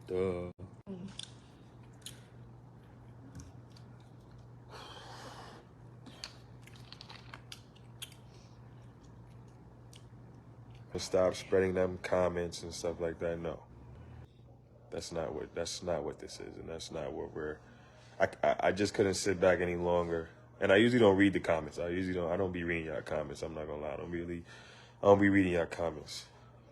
Duh. Stop spreading them comments and stuff like that. No, that's not what this is, and that's not what we're. I just couldn't sit back any longer, and I usually don't read the comments. I don't be reading y'all comments. I'm not gonna lie. I don't be reading y'all comments,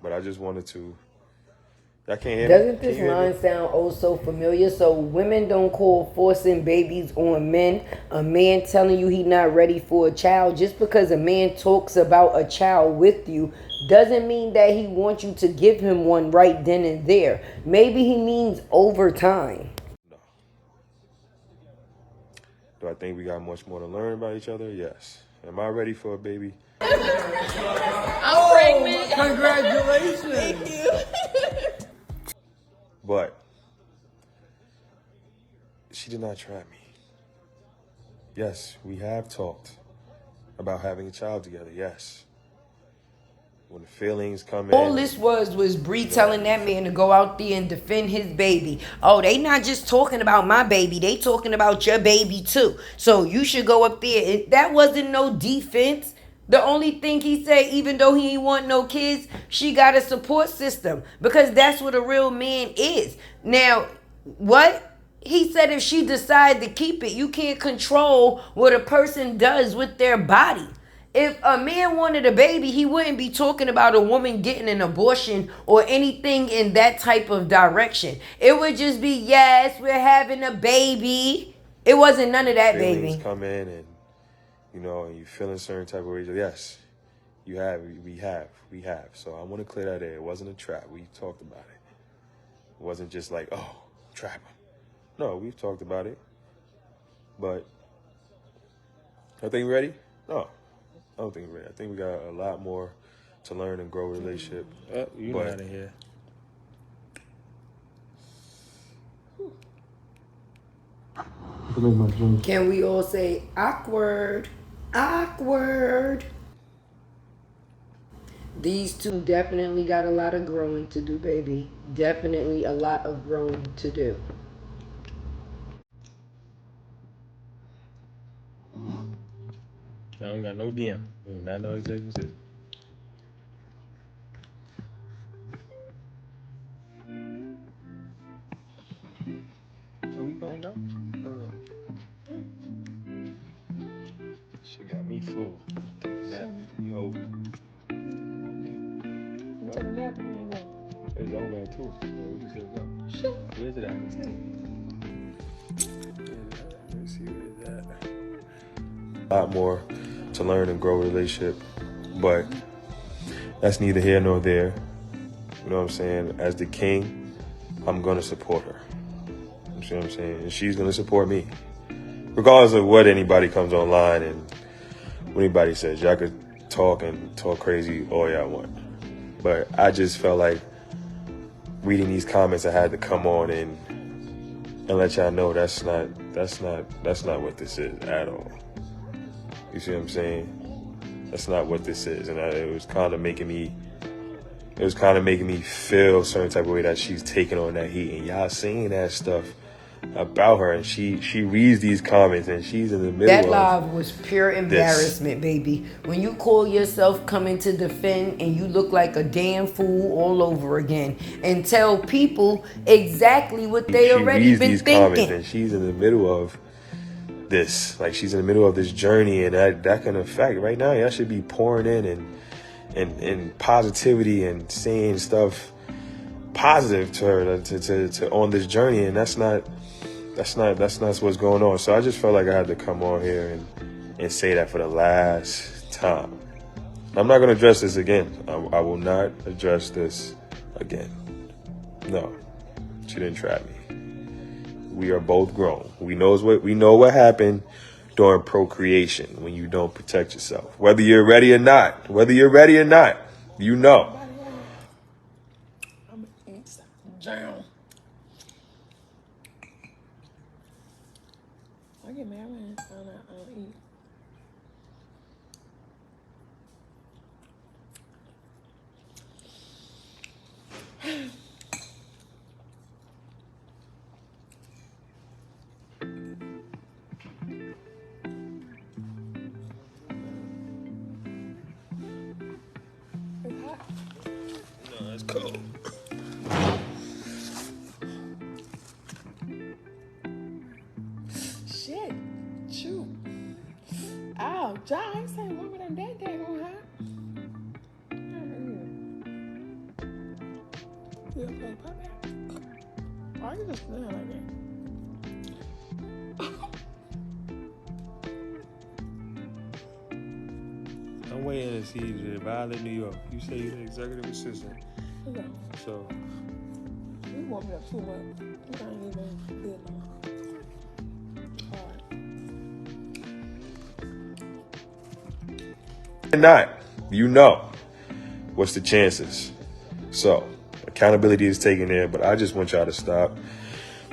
but I just wanted to. Y'all can't hear me. Doesn't Can this you hear me? line sound oh so familiar? So women don't call forcing babies on men. A man telling you he not ready for a child. Just because a man talks about a child with you doesn't mean that he wants you to give him one right then and there. Maybe he means over time. No. Do I think we got much more to learn about each other? Yes. Am I ready for a baby? I'm pregnant. Congratulations. Thank you. But she did not trap me. Yes, we have talked about having a child together. Yes. When the feelings come in. All this was Bree telling that man to go out there and defend his baby. Oh, they not just talking about my baby. They talking about your baby too. So you should go up there. That wasn't no defense. The only thing he said, even though he ain't want no kids, she got a support system. Because that's what a real man is. Now, what? He said if she decide to keep it, you can't control what a person does with their body. If a man wanted a baby, he wouldn't be talking about a woman getting an abortion or anything in that type of direction. It would just be, yes, we're having a baby. It wasn't none of that, feelings baby. come in and, and you feel in certain type of ways. Yes, you have, we have. So I want to clear that air. It wasn't a trap. We talked about it. It wasn't just like, oh, trap him. No, we've talked about it. But I think we're ready? No, I don't think we're ready. I think we got a lot more to learn and grow a relationship. You out of here. Can we all say awkward? Awkward. These two definitely got a lot of growing to do, baby. Definitely a lot of growing to do. I don't got no DM. Not no executive assistant. Are we going down? She got me full. You over. I'm taking a nap. It's over at 2. We just said go. Shit. Where's it at? Let me see where it's at. A lot more to learn and grow a relationship, but that's neither here nor there. You know what I'm saying? As the king, I'm gonna support her. You see what I'm saying? And she's gonna support me, regardless of what anybody comes online and what anybody says. Y'all could talk and talk crazy all y'all want, but I just felt like reading these comments, I had to come on and let y'all know that's not what this is at all. You see what I'm saying? That's not what this is, and it was kind of making me feel a certain type of way that she's taking on that heat, and y'all seeing that stuff about her, and she reads these comments, and she's in the middle That of live was pure embarrassment, baby. When you call yourself coming to defend and you look like a damn fool all over again and tell people exactly what they already been these thinking. comments, and she's in the middle of this, like she's in the middle of this journey, and that can affect right now. Y'all should be pouring in and positivity and saying stuff positive to her to on this journey, and that's not what's going on. So I just felt like I had to come on here and say that for the last time. I'm not going to address this again. I will not address this again. No, she didn't trap me. We are both grown. We know what happened during procreation when you don't protect yourself. Whether you're ready or not, you know. I'm gonna eat jam. I get mad when I don't eat. Cold. Shit. Shoot. Oh, John, I ain't saying one with them that daggone hot. You okay, puppy? Why you just playing like that? I'm waiting to see the Violet, New York. You say you're the executive assistant. Yeah. So, You want me up too much. You ain't even good enough. Alright. not, you know, what's the chances? So, accountability is taken there, but I just want y'all to stop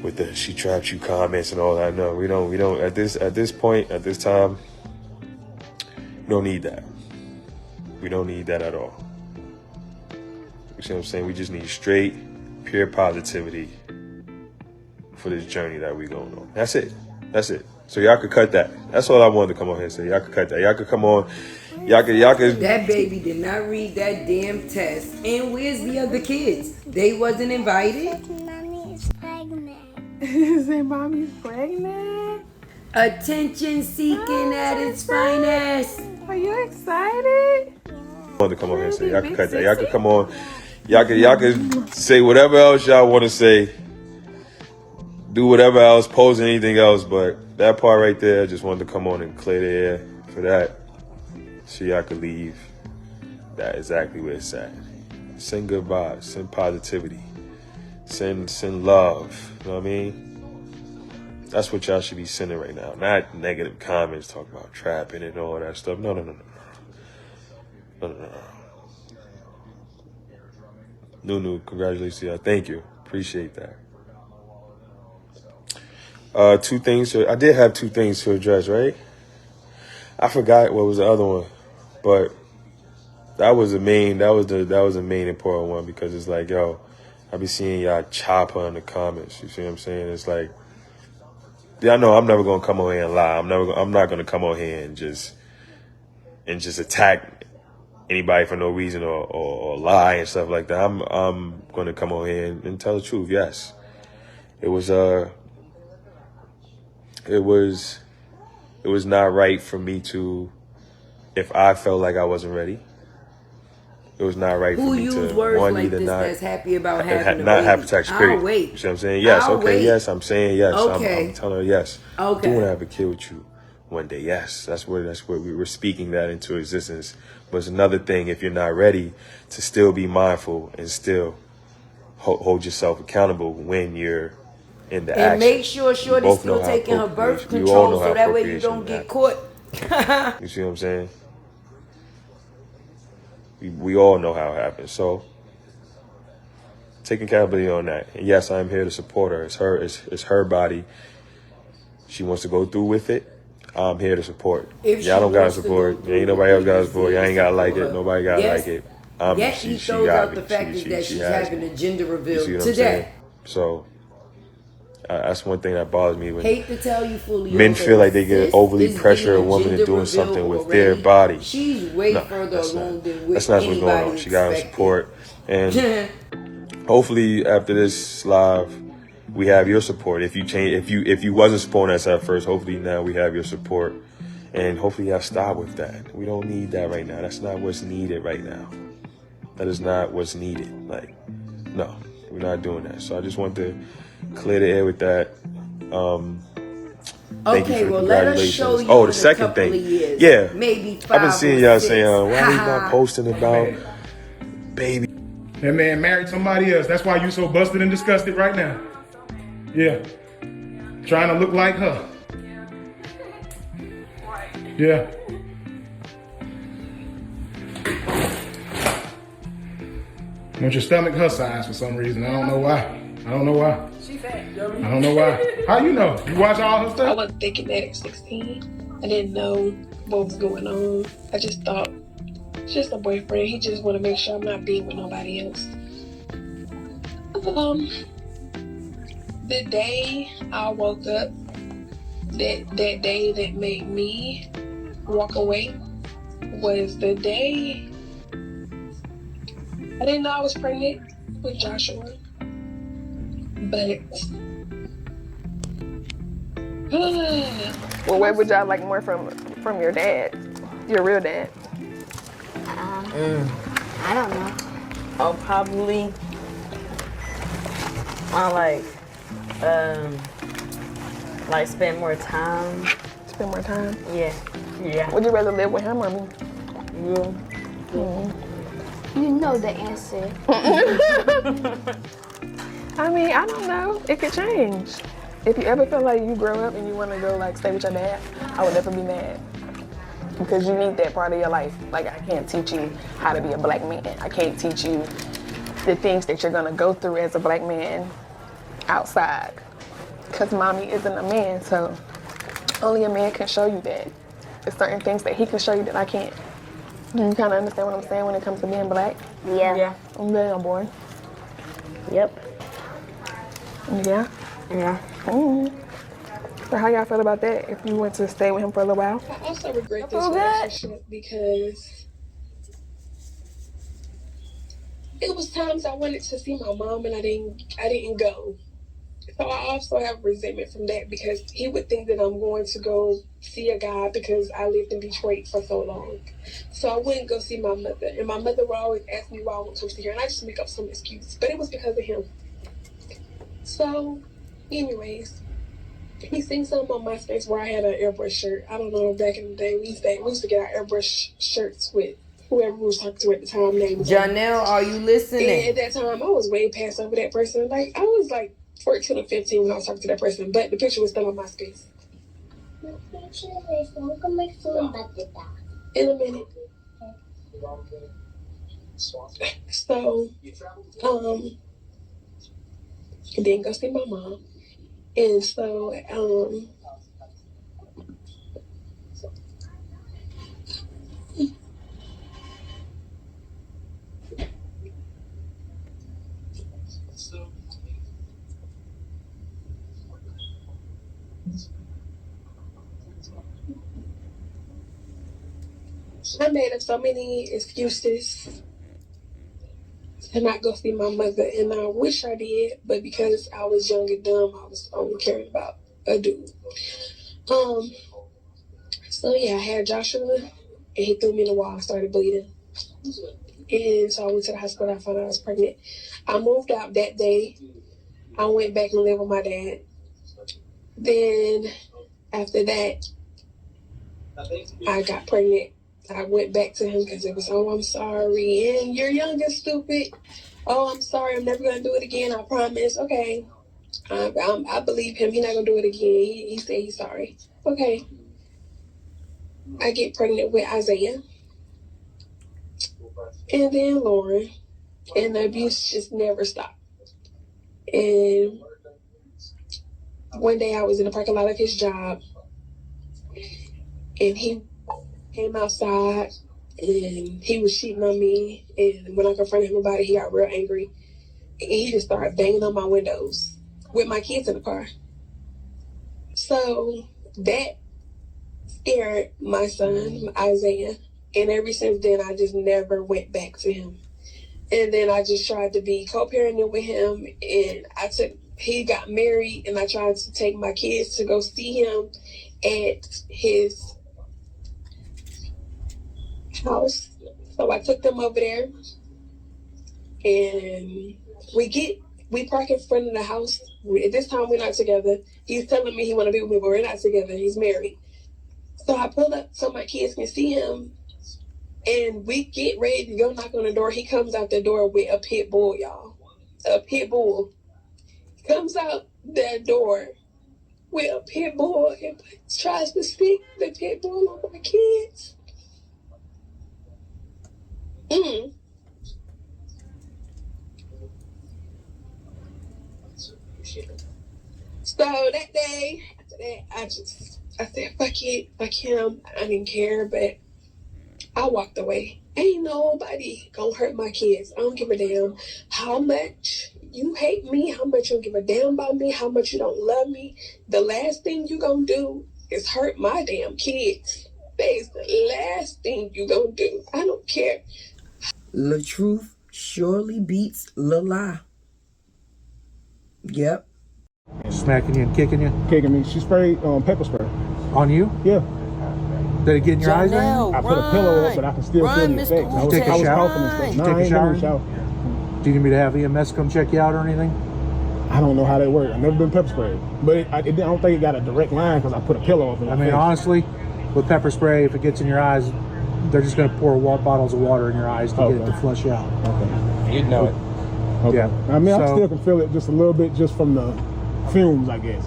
with the she trapped you comments and all that. No, we don't at this point, at this time, we don't need that. We don't need that at all. You see what I'm saying? We just need straight, pure positivity for this journey that we going on. That's it. That's it. So y'all could cut that. That's all I wanted to come on here and say. Y'all could cut that. Y'all could come on. Y'all could. That baby did not read that damn test. And where's the other kids? They wasn't invited. Mommy is pregnant. Say mommy's pregnant? Attention seeking at its finest. Are you excited? I wanted to come on here and say. Y'all could cut that. Y'all could come on. Y'all could say whatever else y'all want to say. Do whatever else, post anything else, but that part right there, I just wanted to come on and clear the air for that, so y'all could leave that exactly where it's at. Send good vibes, send positivity, send love. You know what I mean? That's what y'all should be sending right now, not negative comments talking about trapping and all that stuff. No. Nunu, congratulations to y'all. Thank you, appreciate that. Two things. I did have two things to address, right? I forgot what was the other one, but that was the main important one, because it's like, yo, I be seeing y'all chopper in the comments. You see what I'm saying? It's like, y'all know I'm never gonna come on here and lie. I'm not gonna come on here and just attack anybody for no reason or lie and stuff like that. I'm gonna come on here and tell the truth. Yes, it was not right for me to, if I felt like I wasn't ready, it was not right for me to use words want like you to this not that's happy about having a not baby? have protection, period. I'll wait. You see what I'm saying? Yes, I'll okay, wait. yes, I'm saying yes. Okay. I'm telling her yes. Okay. I do want to have a kid with you one day. Yes, that's where we were speaking that into existence. But it's another thing if you're not ready to still be mindful and still hold yourself accountable when you're in the action. And make sure Shorty's still taking her birth control so that way you don't get caught. You see what I'm saying? We all know how it happens. So taking accountability on that. And yes, I'm here to support her. It's her body. She wants to go through with it. I'm here to support. Y'all don't gotta support. Ain't nobody else gotta support. Y'all ain't gotta like it. Nobody gotta like it. Yes, he throws out the fact that she's having a gender reveal today. So that's one thing that bothers me when hate to tell you fully, men feel like they get overly pressure a woman into doing something with their body. She's way further along than that's not what's going on. She got her support, and hopefully after this live, we have your support. If you change, if you wasn't supporting us at first, hopefully now we have your support, and hopefully y'all stop with that. We don't need that right now. That's not what's needed right now. That is not what's needed. Like, no, we're not doing that. So I just want to clear the air with that. Thank you for the let us show you. Oh, the second thing. Years, yeah. Maybe 5 I've been seeing y'all saying, why you Haha. not posting about baby? That man married somebody else. That's why you so busted and disgusted right now. Yeah. Trying to look like her. Yeah. Want your stomach her size for some reason. I don't know why. I don't know why. She fat. I don't know why. How you know? You watch all her I stuff? wasn't thinking that at 16. I didn't know what was going on. I just thought, it's just a boyfriend. He just want to make sure I'm not being with nobody else. The day I woke up, that day that made me walk away was the day I didn't know I was pregnant with Joshua, but Well, what would y'all like more from your dad, your real dad? I don't know. Oh, probably. I like spend more time. Spend more time. Yeah. Would you rather live with him or me? You. You know the answer. I mean, I don't know. It could change. If you ever feel like you grow up and you want to go like stay with your dad, I would never be mad. Because you need that part of your life. Like, I can't teach you how to be a black man. I can't teach you the things that you're gonna go through as a black man outside. Because mommy isn't a man, so only a man can show you that. There's certain things that he can show you that I can't. Do you kind of understand what I'm saying when it comes to being black? Yeah. I'm very on board. Yep. Yeah. So how y'all feel about that? If you went to stay with him for a little while? I also regret this relationship because it was times I wanted to see my mom and I didn't go. So I also have resentment from that because he would think that I'm going to go see a guy because I lived in Detroit for so long. So I wouldn't go see my mother. And my mother would always ask me why I wouldn't come see her. And I just make up some excuse. But it was because of him. So, anyways, he seen something on MySpace where I had an airbrush shirt. I don't know, back in the day, we used to get our airbrush shirts with whoever we was talking to at the time. Name Johnell, are you listening? And at that time, I was way past over that person. Like, I was like 14 or 15 when I was talking to that person, but the picture was still on MySpace. In a minute. So, then go see my mom. And so, I made up so many excuses to not go see my mother, and I wish I did, but because I was young and dumb, I was only caring about a dude. So yeah, I had Joshua, and he threw me in the wall. I started bleeding, and so I went to the hospital. I found out I was pregnant. I moved out that day. I went back and lived with my dad. Then after that, I got pregnant. I went back to him because it was, oh, I'm sorry, and you're young and stupid. Oh, I'm sorry, I'm never gonna do it again. I promise. Okay, I believe him. He's not gonna do it again. He said he's sorry. Okay. I get pregnant with Isaiah, and then Lauren, and the abuse just never stopped. And one day I was in the parking lot of his job, and he came outside, and he was cheating on me. And when I confronted him about it, he got real angry, and he just started banging on my windows with my kids in the car. So that scared my son, Isaiah, and ever since then, I just never went back to him. And then I just tried to be co-parenting with him, and he got married, and I tried to take my kids to go see him at his house. So I took them over there, and we park in front of the house. At this time, we're not together. He's telling me he want to be with me, but we're not together. He's married. So I pull up so my kids can see him, and we get ready to go knock on the door. He comes out the door with a pit bull, y'all. A pit bull. Comes out that door with a pit bull and tries to stick the pit bull on my kids. So that day, after that, I said, fuck it, fuck him. I didn't care, but I walked away. Ain't nobody gonna hurt my kids. I don't give a damn how much you hate me, how much you don't give a damn about me, how much you don't love me. The last thing you gonna do is hurt my damn kids. That is the last thing you gonna do. I don't care. The truth surely beats la lie. Yep. Smacking you and kicking you? Kicking me. She sprayed pepper spray. On you? Yeah. Did it get in your eyes? Johnell, I put a pillow up, but I can still feel the Mr. effects. I was, Take a I was shower? coughing and stuff. You No, take I a ain't shower? taking a shower. Do you need me to have EMS come check you out or anything? I don't know how they work. I've never been pepper sprayed. But I don't think it got a direct line because I put a pillow up in my I mean, face. honestly, with pepper spray, if it gets in your eyes, they're just going to pour bottles of water in your eyes to get it to flush out. Okay. You'd know it. Okay. Yeah. I mean, I So- still can feel it just a little bit just from the fumes, I guess.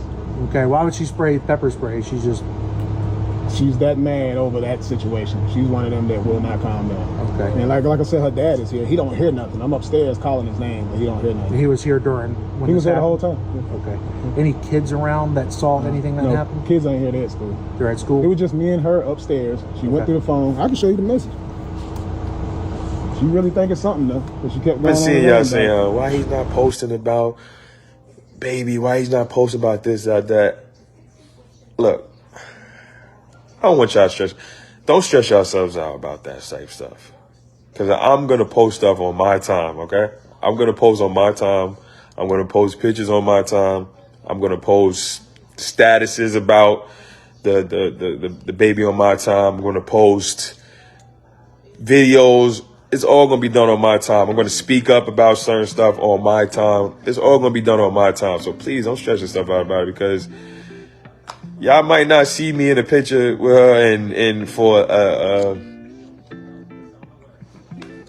Okay, why would she spray pepper spray? She's that mad over that situation. She's one of them that will not calm down. Okay. And like I said, her dad is here. He don't hear nothing. I'm upstairs calling his name, but he don't hear nothing. He was here when He was this here the whole happened? time. Yeah. Okay. Any kids around that saw anything that No, happened? kids ain't here. They're at school. They're at school? It was just me and her upstairs. She went Okay. through the phone. I can show you the message. She really think it's something though, but she kept I've going been on. seeing and y'all on saying, about it. why he's not posting about baby, why he's not posting about this, that. Look, I don't want y'all to stress. Don't stress yourselves out about that type stuff. Because I'm going to post stuff on my time, okay? I'm going to post on my time. I'm going to post pictures on my time. I'm going to post statuses about the baby on my time. I'm going to post videos. It's all going to be done on my time. I'm going to speak up about certain stuff on my time. It's all going to be done on my time. So please don't stress yourself out about it because y'all might not see me in a picture with her and for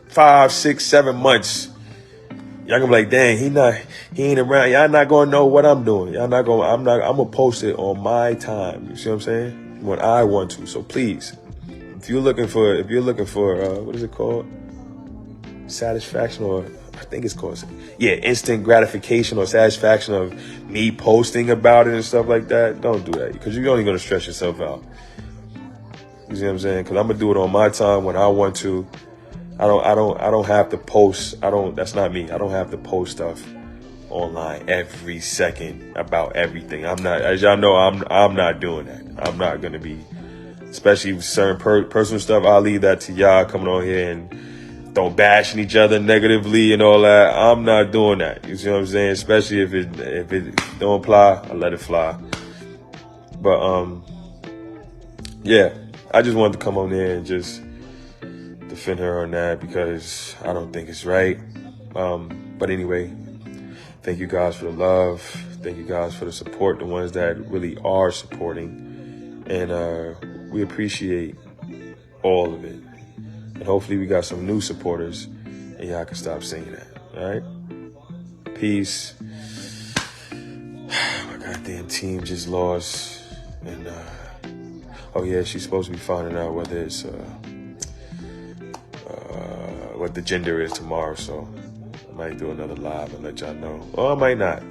5, 6, 7 months. Y'all gonna be like, dang, he ain't around. Y'all not gonna know what I'm doing. I'm gonna post it on my time. You see what I'm saying? When I want to. So please, if you're looking for what is it called? Satisfaction, or I think it's called, instant gratification or satisfaction of me posting about it and stuff like that. Don't do that because you're only gonna stress yourself out. You see what I'm saying? Because I'm gonna do it on my time when I want to. I don't have to post. That's not me. I don't have to post stuff online every second about everything. I'm not, as y'all know, I'm not doing that. I'm not gonna be, especially with certain personal stuff. I'll leave that to y'all coming on here and don't bashing each other negatively and all that. I'm not doing that. You see what I'm saying? Especially if it don't apply, I let it fly. But I just wanted to come on there and just defend her on that because I don't think it's right. But anyway, thank you guys for the love. Thank you guys for the support, the ones that really are supporting. And we appreciate all of it. And hopefully we got some new supporters and y'all can stop saying that. All right? Peace. My goddamn team just lost. And, she's supposed to be finding out whether it's, what the gender is tomorrow. So I might do another live and let y'all know. Or I might not.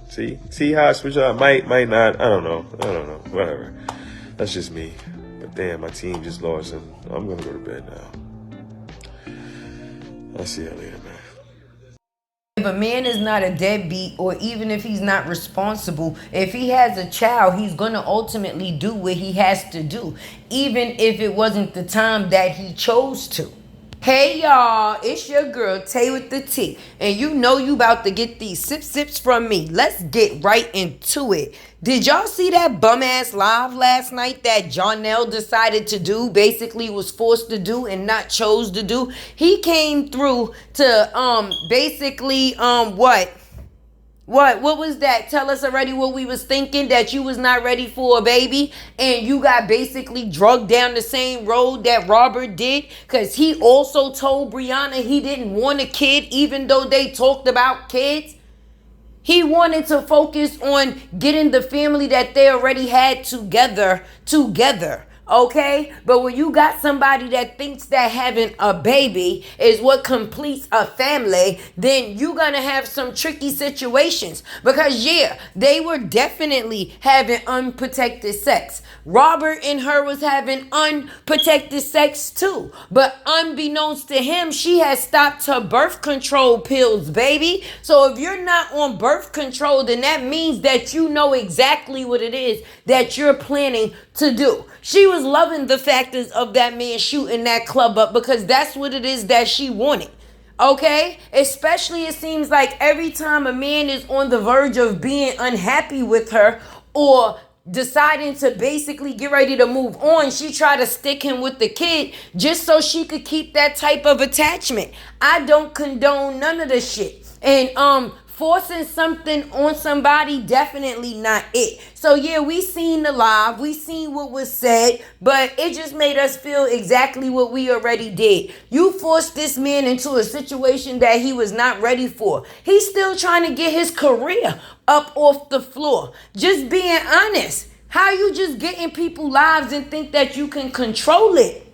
See how I switch up? Might not. I don't know. Whatever. That's just me. But damn, my team just lost and I'm going to go to bed now. I'll see you later, man. If a man is not a deadbeat, or even if he's not responsible, if he has a child, he's going to ultimately do what he has to do, even if it wasn't the time that he chose to. Hey y'all, it's your girl Tay with the T, and you know you about to get these sips from me. Let's get right into it. Did y'all see that bum ass live last night that Johnell decided to do, basically was forced to do and not chose to do? He came through to basically What was that? Tell us already what we was thinking, that you was not ready for a baby and you got basically drugged down the same road that Robert did, because he also told Brianna he didn't want a kid even though they talked about kids. He wanted to focus on getting the family that they already had together. Okay? But when you got somebody that thinks that having a baby is what completes a family, then you're gonna have some tricky situations. Because they were definitely having unprotected sex. Robert and her was having unprotected sex too. But unbeknownst to him, she has stopped her birth control pills, baby. So if you're not on birth control, then that means that you know exactly what it is that you're planning to do. She was loving the factors of that man shooting that club up because that's what it is that she wanted. Okay? Especially it seems like every time a man is on the verge of being unhappy with her or deciding to basically get ready to move on, she tried to stick him with the kid just so she could keep that type of attachment. I don't condone none of the shit. And forcing something on somebody, definitely not it. So yeah, we seen the live, we seen what was said, but it just made us feel exactly what we already did. You forced this man into a situation that he was not ready for. He's still trying to get his career up off the floor. Just being honest. How you just get in people's lives and think that you can control it?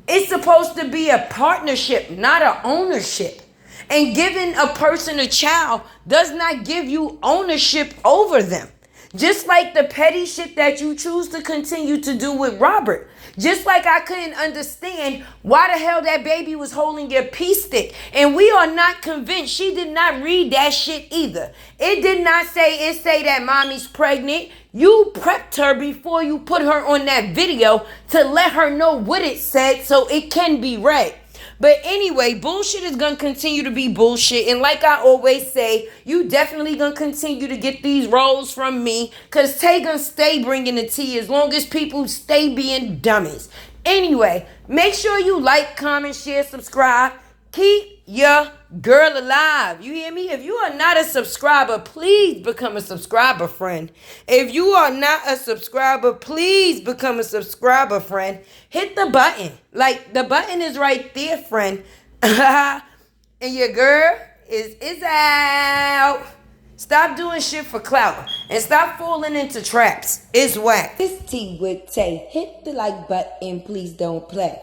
It's supposed to be a partnership, not an ownership. And giving a person a child does not give you ownership over them. Just like the petty shit that you choose to continue to do with Robert. Just like I couldn't understand why the hell that baby was holding your pee stick. And we are not convinced. She did not read that shit either. It did not say that mommy's pregnant. You prepped her before you put her on that video to let her know what it said so it can be read. But anyway, bullshit is going to continue to be bullshit. And like I always say, you definitely going to continue to get these roles from me. Because Tay going to stay bringing the tea as long as people stay being dummies. Anyway, make sure you like, comment, share, subscribe. Keep your girl alive. You hear me? If you are not a subscriber, please become a subscriber, friend. If you are not a subscriber, please become a subscriber, friend. Hit the button. Like, the button is right there, friend. And your girl is out. Stop doing shit for clout. And stop falling into traps. It's whack. It's T with Tay. Hit the like button, please don't play.